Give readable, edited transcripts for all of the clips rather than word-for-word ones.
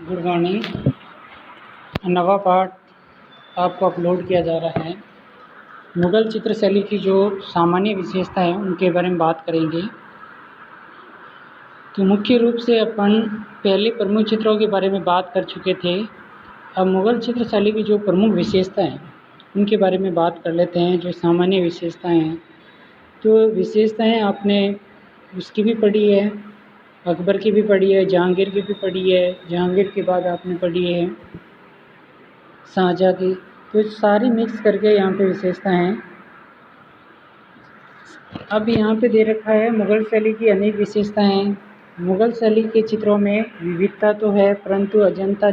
Good morning. नवा पाठ आपको अपलोड किया जा रहा है। मुग़ल चित्रशैली की जो सामान्य विशेषता है उनके बारे में बात करेंगे। तो मुख्य रूप से अपन पहले प्रमुख चित्रों के बारे में बात कर चुके थे। अब मुग़ल चित्रशैली की जो प्रमुख विशेषताएं हैं उनके बारे में बात कर लेते हैं। जो सामान्य विशेषताएं हैं, तो विशेषताएं आपने उसकी भी पढ़ी है, अकबर की भी पढ़ी है, जहांगीर की भी पढ़ी है। जहांगीर के बाद आपने पढ़ी है शाहजहाँ की। तो सारी मिक्स करके यहाँ पे विशेषता हैं। अब यहाँ पे दे रखा है मुग़ल शैली की अनेक विशेषताएं हैं। मुग़ल शैली के चित्रों में विविधता तो है, परंतु अजंता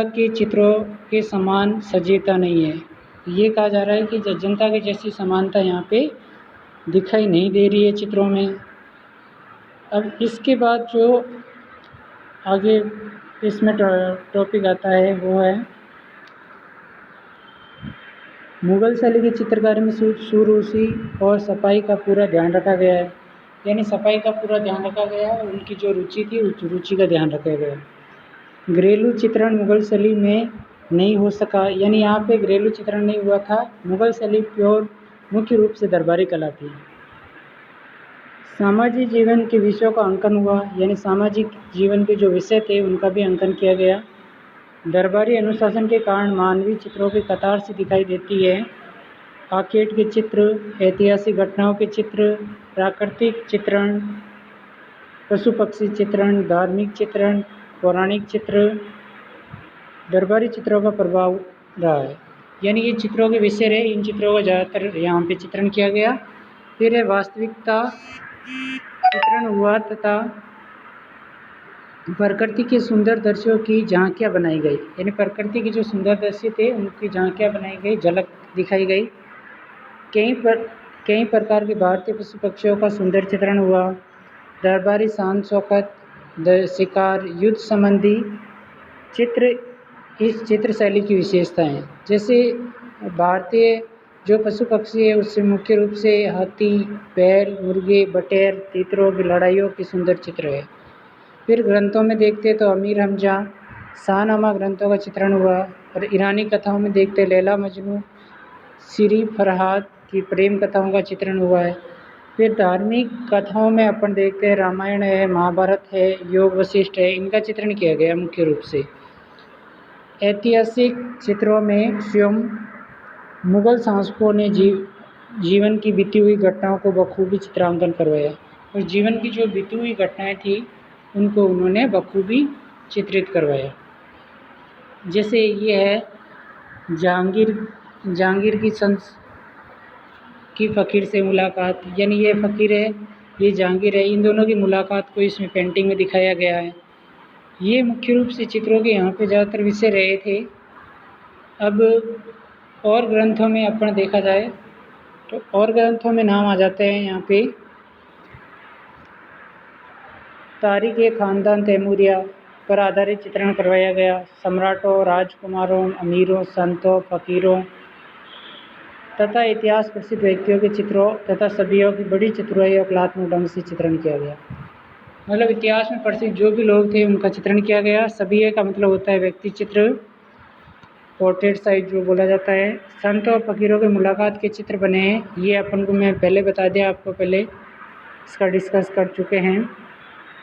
के चित्रों के समान सजीवता नहीं है। ये कहा जा रहा है कि अजंता की जैसी समानता यहाँ पे दिखाई नहीं दे रही है चित्रों में। अब इसके बाद जो आगे इसमें टॉपिक आता है वो है मुग़ल शैली की चित्रकारी में सुरूसी और सफाई का पूरा ध्यान रखा गया है। यानी सफाई का पूरा ध्यान रखा गया है। उनकी जो रुचि थी उस रुचि का ध्यान रखा गया। घरेलू चित्रण मुग़ल शैली में नहीं हो सका, यानी यहाँ पे घरेलू चित्रण नहीं हुआ था। मुग़ल शैली प्योर मुख्य रूप से दरबारी कला थी। सामाजिक जीवन के विषयों का अंकन हुआ, यानी सामाजिक जीवन के जो विषय थे उनका भी अंकन किया गया। दरबारी अनुशासन के कारण मानवीय चित्रों की कतार से दिखाई देती है। आर्केड के चित्र, ऐतिहासिक घटनाओं के चित्र, प्राकृतिक चित्रण, पशु पक्षी चित्रण, धार्मिक चित्रण, पौराणिक चित्र, दरबारी चित्रों का प्रभाव रहा है। यानी ये चित्रों के विषय रहे। इन चित्रों का ज़्यादातर यहाँ पे चित्रण किया गया। फिर है वास्तविकता चित्रण हुआ तथा प्रकृति के सुंदर दृश्यों की झांकियाँ बनाई गई। यानी प्रकृति के जो सुंदर दृश्य थे उनकी झांकियाँ बनाई गई, झलक दिखाई गई। कई प्रकार के भारतीय पशु पक्षियों का सुंदर चित्रण हुआ। दरबारी शान शौकत, शिकार, युद्ध संबंधी चित्र इस चित्र शैली की विशेषता है। जैसे भारतीय जो पशु पक्षी है उससे मुख्य रूप से हाथी, बैल, मुर्गे, बटेर, तीतरों की लड़ाइयों की सुंदर चित्र है। फिर ग्रंथों में देखते तो अमीर हमजा, शाहनामा ग्रंथों का चित्रण हुआ। और ईरानी कथाओं में देखते लैला मजनू, श्री फरहाद की प्रेम कथाओं का चित्रण हुआ है। फिर धार्मिक कथाओं में अपन देखते हैं रामायण है, महाभारत है, योग वशिष्ठ है, इनका चित्रण किया गया मुख्य रूप से। ऐतिहासिक चित्रों में स्वयं मुग़ल शासकों ने जीवन की बीती हुई घटनाओं को बखूबी चित्रांकन करवाया। और जीवन की जो बीती हुई घटनाएं थी उनको उन्होंने बखूबी चित्रित करवाया। जैसे ये है जहांगीर की फ़कीर से मुलाकात, यानी ये फ़कीर है, ये जहांगीर है, इन दोनों की मुलाकात को इसमें पेंटिंग में दिखाया गया है। ये मुख्य रूप से चित्रों के यहाँ पे ज़्यादातर विषय रहे थे। अब और ग्रंथों में अपन देखा जाए तो और ग्रंथों में नाम आ जाते हैं यहाँ पे तारीख़ ख़ानदान तैमूरिया पर आधारित चित्रण करवाया गया। सम्राटों, राजकुमारों, अमीरों, संतों, फ़कीरों तथा इतिहास प्रसिद्ध व्यक्तियों के चित्रों तथा सभ्यों की बड़ी चतुराई और कलात्मक ढंग से चित्रण किया गया। मतलब इतिहास में प्रसिद्ध जो भी लोग थे उनका चित्रण किया गया। सभ्य का मतलब होता है व्यक्ति चित्र, पोर्ट्रेट साइज जो बोला जाता है। संतों और फ़कीरों के मुलाकात के चित्र बने हैं। ये अपन को मैं पहले बता दिया, आपको पहले इसका डिस्कस कर चुके हैं।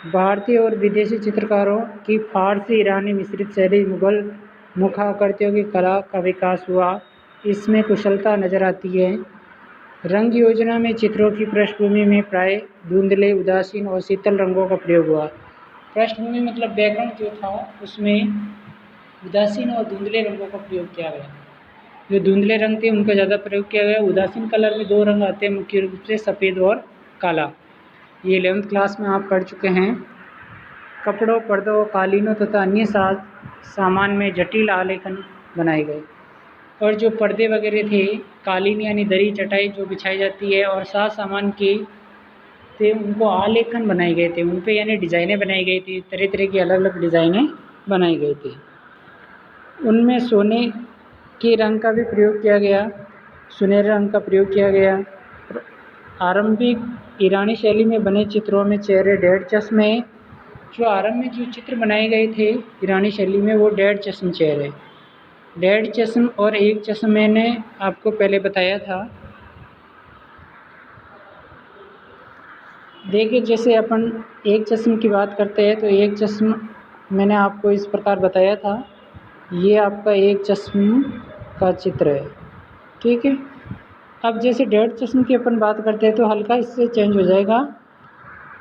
भारतीय और विदेशी चित्रकारों की फारसी, ईरानी मिश्रित शैली मुग़ल मुखाकृतियों की कला का विकास हुआ। इसमें कुशलता नज़र आती है। रंग योजना में चित्रों की पृष्ठभूमि में प्राय धुंधले, उदासीन और शीतल रंगों का प्रयोग हुआ। पृष्ठभूमि मतलब बैकग्राउंड जो था उसमें उदासीन और धुंधले रंगों का प्रयोग किया गया। जो धुंधले रंग थे उनका ज़्यादा प्रयोग किया गया। उदासीन कलर में दो रंग आते हैं मुख्य रूप से, सफ़ेद और काला। ये 11th क्लास में आप पढ़ चुके हैं। कपड़ों, पर्दों, कालीनों तथा अन्य सामान में जटिल आलेखन बनाए गए। और जो पर्दे वगैरह थे, कालीन यानी दरी चटाई जो बिछाई जाती है, और सामान के थे उनको आलेखन बनाए गए थे, उन पे यानी डिज़ाइनें बनाई गई थी। तरह तरह की अलग अलग डिज़ाइनें बनाई गई थी। उनमें सोने के रंग का भी प्रयोग किया गया, सुनहरे रंग का प्रयोग किया गया। आरंभिक ईरानी शैली में बने चित्रों में चेहरे, डेढ़ चश्मे, जो आरंभ में जो चित्र बनाए गए थे ईरानी शैली में वो 1.5 चश्म चेयर है। 1.5 चश्म और 1 चश्म मैंने आपको पहले बताया था। देखिए जैसे अपन 1 चश्म की बात करते हैं तो 1 चश्म मैंने आपको इस प्रकार बताया था, ये आपका 1 चश्म का चित्र है, ठीक है। अब जैसे 1.5 चश्म की अपन बात करते हैं तो हल्का इससे चेंज हो जाएगा।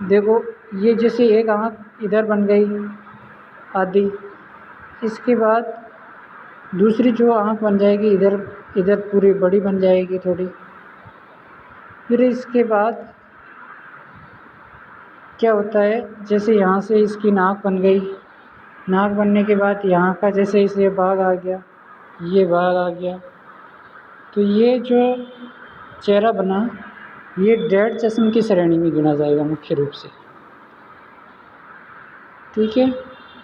देखो ये जैसे एक आँख इधर बन गई आधी, इसके बाद दूसरी जो आँख बन जाएगी इधर पूरी बड़ी बन जाएगी थोड़ी। फिर इसके बाद क्या होता है, जैसे यहाँ से इसकी नाक बन गई, नाक बनने के बाद यहाँ का जैसे इसे बाघ आ गया, ये बाघ आ गया, तो ये जो चेहरा बना ये 1.5 चश्म की श्रेणी में गिना जाएगा मुख्य रूप से, ठीक है।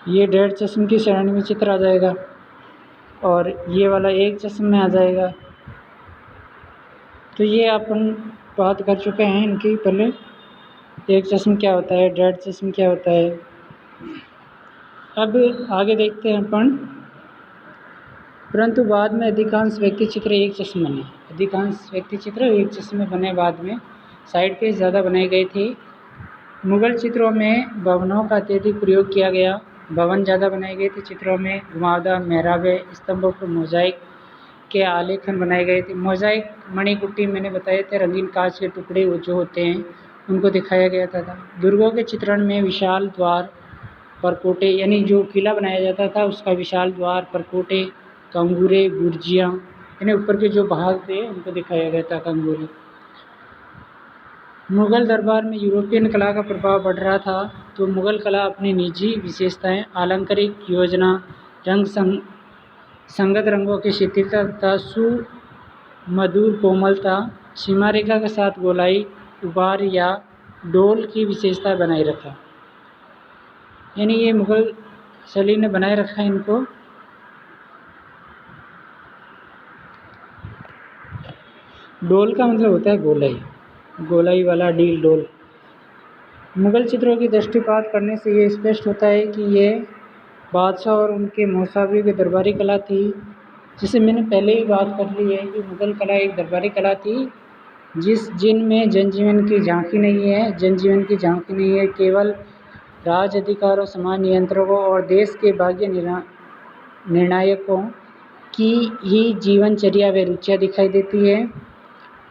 ये 1.5 चश्म की श्रेणी में चित्र आ जाएगा और ये वाला 1 चश्म में आ जाएगा। तो ये अपन बात कर चुके हैं इनकी पहले, 1 चश्म क्या होता है, 1.5 चश्म क्या होता है। अब आगे देखते हैं अपन। परंतु बाद में अधिकांश व्यक्ति चित्र 1 चश्म बने, अधिकांश व्यक्ति चित्र 1 चश्म में बने, बाद में साइड पे ज़्यादा बनाए गए थे। मुग़ल चित्रों में भवनों का अत्यधिक प्रयोग किया गया, भवन ज़्यादा बनाए गए थे चित्रों में, घुमावदार मेहराबें, स्तंभों पर मोज़ाइक के आलेखन बनाए गए थे। मोज़ाइक मणिकुट्टी मैंने बताए थे, रंगीन कांच के टुकड़े वो जो होते हैं उनको दिखाया गया था। दुर्गों के चित्रण में विशाल द्वार, परकोटे, यानी जो किला बनाया जाता था उसका विशाल द्वार, परकोटे, कंगूरे, बुर्जियाँ, यानी ऊपर के जो भाग थे उनको दिखाया गया था, कंगूरे। मुग़ल दरबार में यूरोपियन कला का प्रभाव बढ़ रहा था, तो मुग़ल कला अपनी निजी विशेषताएं, आलंकारिक योजना, रंग संगत रंगों की शिथिलता तथा सुमधुर कोमलता, सीमारेखा के साथ गोलाई, उभार या डोल की विशेषता बनाए रखा। यानी ये मुग़ल शैली ने बनाए रखा इनको। डोल का मतलब होता है गोलाई, गोलाई वाला डील, डोल। मुग़ल चित्रों की दृष्टिपात करने से ये स्पष्ट होता है कि ये बादशाह और उनके मौसावियों की दरबारी कला थी। जिसे मैंने पहले ही बात कर ली है कि मुग़ल कला एक दरबारी कला थी, जिनमें जनजीवन की झांकी नहीं है, जनजीवन की झांकी नहीं है, केवल राज अधिकारों, समाज नियंत्रकों और देश के भाग्य निर्णायकों की ही जीवनचर्या व रुचियाँ दिखाई देती है।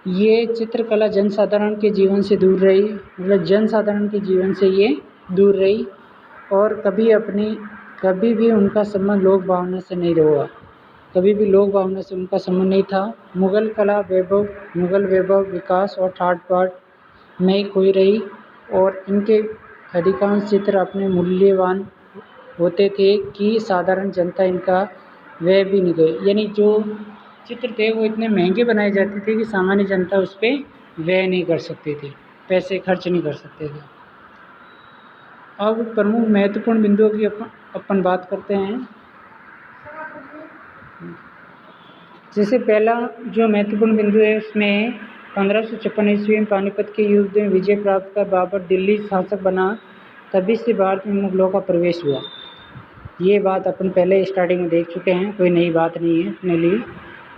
ये चित्रकला जनसाधारण के जीवन से दूर रही, मतलब जनसाधारण के जीवन से ये दूर रही और कभी भी उनका संबंध लोक भावना से नहीं रहा, कभी भी लोक भावना से उनका संबंध नहीं था। मुग़ल कला मुग़ल वैभव, विकास और ठाट बाट में खोई रही और इनके अधिकांश चित्र अपने मूल्यवान होते थे कि साधारण जनता इनका व्यय भी नहीं गए, यानी जो चित्र थे वो इतने महंगे बनाए जाते थे कि सामान्य जनता उस पर व्यय नहीं कर सकते थे, पैसे खर्च नहीं कर सकते थे। अब प्रमुख महत्वपूर्ण बिंदुओं की अपन बात करते हैं। जैसे पहला जो महत्वपूर्ण बिंदु है उसमें 1556 ईस्वी में पानीपत के युद्ध में विजय प्राप्त कर बाबर दिल्ली शासक बना, तभी से भारत में मुग़लों का प्रवेश हुआ। ये बात अपन पहले स्टार्टिंग में देख चुके हैं, कोई नई बात नहीं है अपने लिए।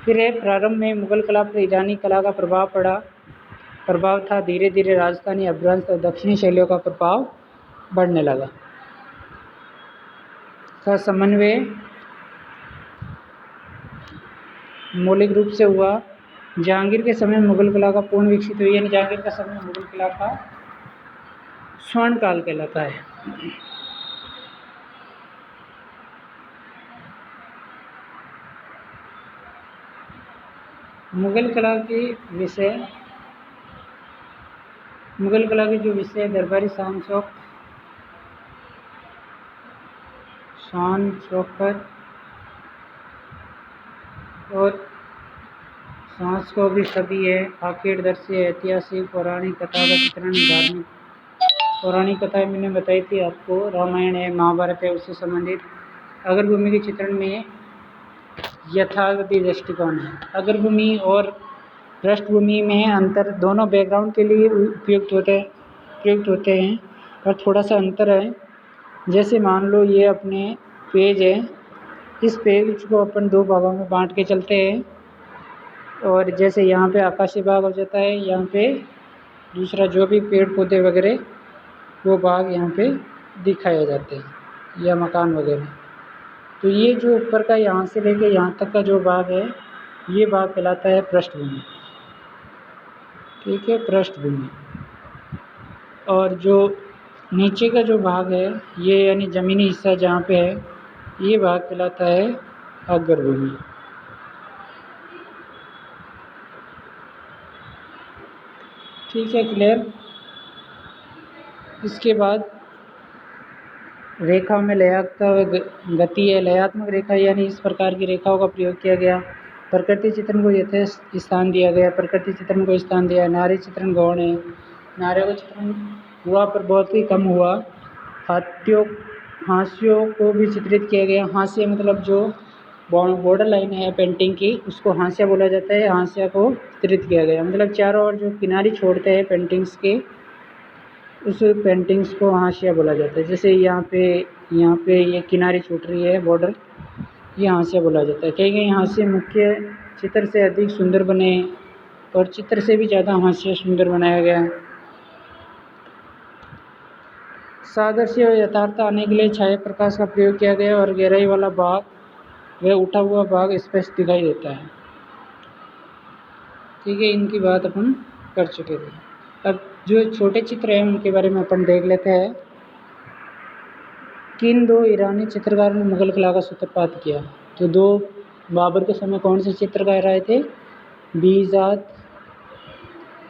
फिर है प्रारंभ में मुग़ल कला पर ईरानी कला का प्रभाव था, धीरे धीरे राजस्थानी, अभ्रंश और दक्षिणी शैलियों का प्रभाव बढ़ने लगा। का समन्वय मौलिक रूप से हुआ। जहांगीर के समय मुग़ल कला का पूर्ण विकसित हुई, यानी जहांगीर का समय मुग़ल कला का स्वर्ण काल कहलाता है। मुग़ल कला के जो विषय दरबारी शान शौकत और सांस्कृतिक सभी है, आखेड़ दृश्य, ऐतिहासिक, पौराणिक कथा का चित्रण, धार्मिक। पौराणिक कथाएं मैंने बताई थी आपको, रामायण है, महाभारत है, उससे संबंधित। अग्रभूमि के चित्रण में यथार्थवादी दृष्टिकोण है। अग्रभूमि और पृष्ठभूमि में अंतर दोनों बैकग्राउंड के लिए उपयुक्त होते हैं, पर थोड़ा सा अंतर है। जैसे मान लो ये अपने पेज है, इस पेज को अपन दो भागों में बांट के चलते हैं, और जैसे यहाँ पे आकाशीय भाग हो जाता है, यहाँ पे दूसरा जो भी पेड़ पौधे वगैरह वो भाग यहाँ पे दिखाए जाते हैं, या मकान वगैरह। तो ये जो ऊपर का यहाँ से लेके यहाँ तक का जो भाग है, ये भाग कहलाता है पृष्ठभूमि। ठीक है, पृष्ठभूमि। और जो नीचे का जो भाग है, ये यानी ज़मीनी हिस्सा जहाँ पे है, ये भाग कहलाता है अग्रभूमि। ठीक है, क्लियर। इसके बाद रेखा में लयात्मकता व गति है। लयात्मक रेखा यानी इस प्रकार की रेखाओं का प्रयोग किया गया। प्रकृति चित्रण को यथेष्ट स्थान दिया गया, प्रकृति चित्रण को स्थान दिया। नारी चित्रण गौण है, नारियों का चित्रण हुआ पर बहुत ही कम हुआ। हास्यों को भी चित्रित किया गया। हास्य मतलब जो बॉर्डर लाइन है पेंटिंग की, उसको हास्य बोला जाता है। हास्य को चित्रित किया गया, मतलब चारों ओर जो किनारी छोड़ते हैं पेंटिंग्स के, उस पेंटिंग्स को हाशिया बोला जाता है। जैसे यहाँ पे ये किनारी छूट रही है बॉर्डर, ये हाशिया बोला जाता है। कई हाशिए मुख्य चित्र से अधिक सुंदर बने, और चित्र से भी ज़्यादा हाशिया सुंदर बनाया गया है। सादृश्य और यथार्थता आने के लिए छाया प्रकाश का प्रयोग किया गया, और गहराई वाला भाग वह उठा हुआ भाग स्पष्ट दिखाई देता है। ठीक है, इनकी बात अपन कर चुके थे। अब जो छोटे चित्र हैं उनके बारे में अपन देख लेते हैं। किन दो ईरानी चित्रकारों ने मुगल कला का सूत्रपात किया? तो दो बाबर के समय कौन से चित्रकार आए थे? बीजाद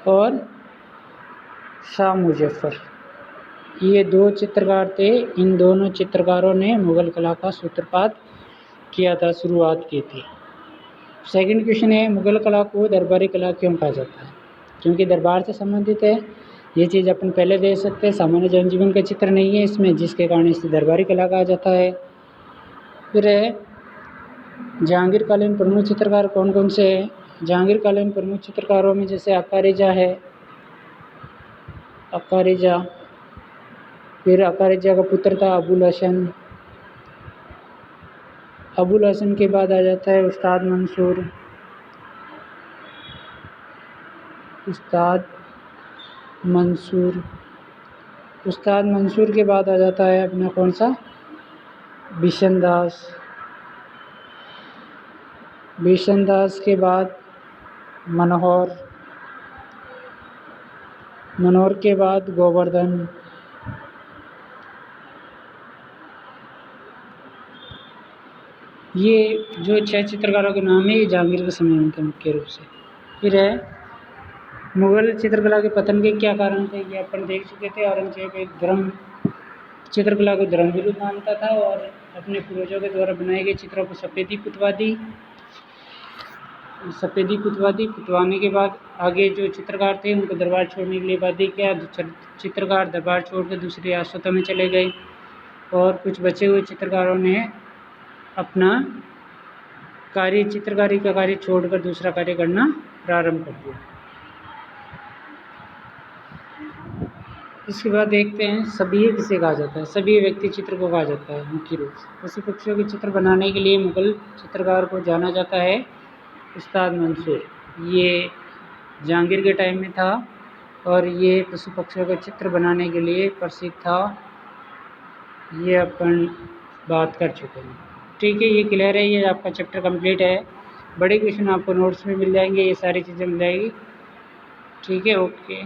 और शाह मुजफ्फर, ये दो चित्रकार थे। इन दोनों चित्रकारों ने मुगल कला का सूत्रपात किया था, शुरुआत की थी। सेकंड क्वेश्चन है, मुगल कला को दरबारी कला क्यों कहा जाता है? क्योंकि दरबार से संबंधित है। ये चीज़ अपन पहले देख सकते हैं। सामान्य जनजीवन का चित्र नहीं है इसमें, जिसके कारण इसे दरबारी कला कहा जाता है। फिर है, जहांगीर कालीन प्रमुख चित्रकार कौन कौन से हैं? जहांगीर कालीन प्रमुख चित्रकारों में जैसे अकारिजा है, अकारिजा। फिर अकारिजा का पुत्र था अबुल हसन। अबुल हसन के बाद आ जाता है उस्ताद मंसूर। उस्ताद मंसूर के बाद आ जाता है अपना कौन सा? बिशन दास के बाद मनोहर के बाद गोवर्धन। ये जो 6 चित्रकारों के नाम है, ये जहांगीर के समय में थे मुख्य रूप से। फिर है, मुगल चित्रकला के पतन के क्या कारण थे? ये अपन देख चुके थे। औरंगजेब एक चित्रकला को धर्म विरुद्ध मानता था, और अपने पूर्वजों के द्वारा बनाए गए चित्रों को सफ़ेदी पुतवाने के बाद आगे जो चित्रकार थे उनको दरबार छोड़ने के लिए बाध्य किया। चित्रकार दरबार छोड़कर दूसरी रियासतों में चले गए, और कुछ बचे हुए चित्रकारों ने अपना चित्रकारी का कार्य छोड़कर दूसरा कार्य करना प्रारंभ कर दिया। इसके बाद देखते हैं, सभी किसे कहा जाता है? सभी व्यक्ति चित्र को कहा जाता है मुख्य रूप से। पशु पक्षियों के चित्र बनाने के लिए मुगल चित्रकार को जाना जाता है उस्ताद मंसूर। ये जहांगीर के टाइम में था, और ये पशु पक्षियों के चित्र बनाने के लिए प्रसिद्ध था। ये अपन बात कर चुके हैं। ठीक है, ये क्लियर है। ये आपका चैप्टर कंप्लीट है। बड़े क्वेश्चन आपको नोट्स में मिल जाएंगे, ये सारी चीज़ें मिल जाएगी। ठीक है, ओके।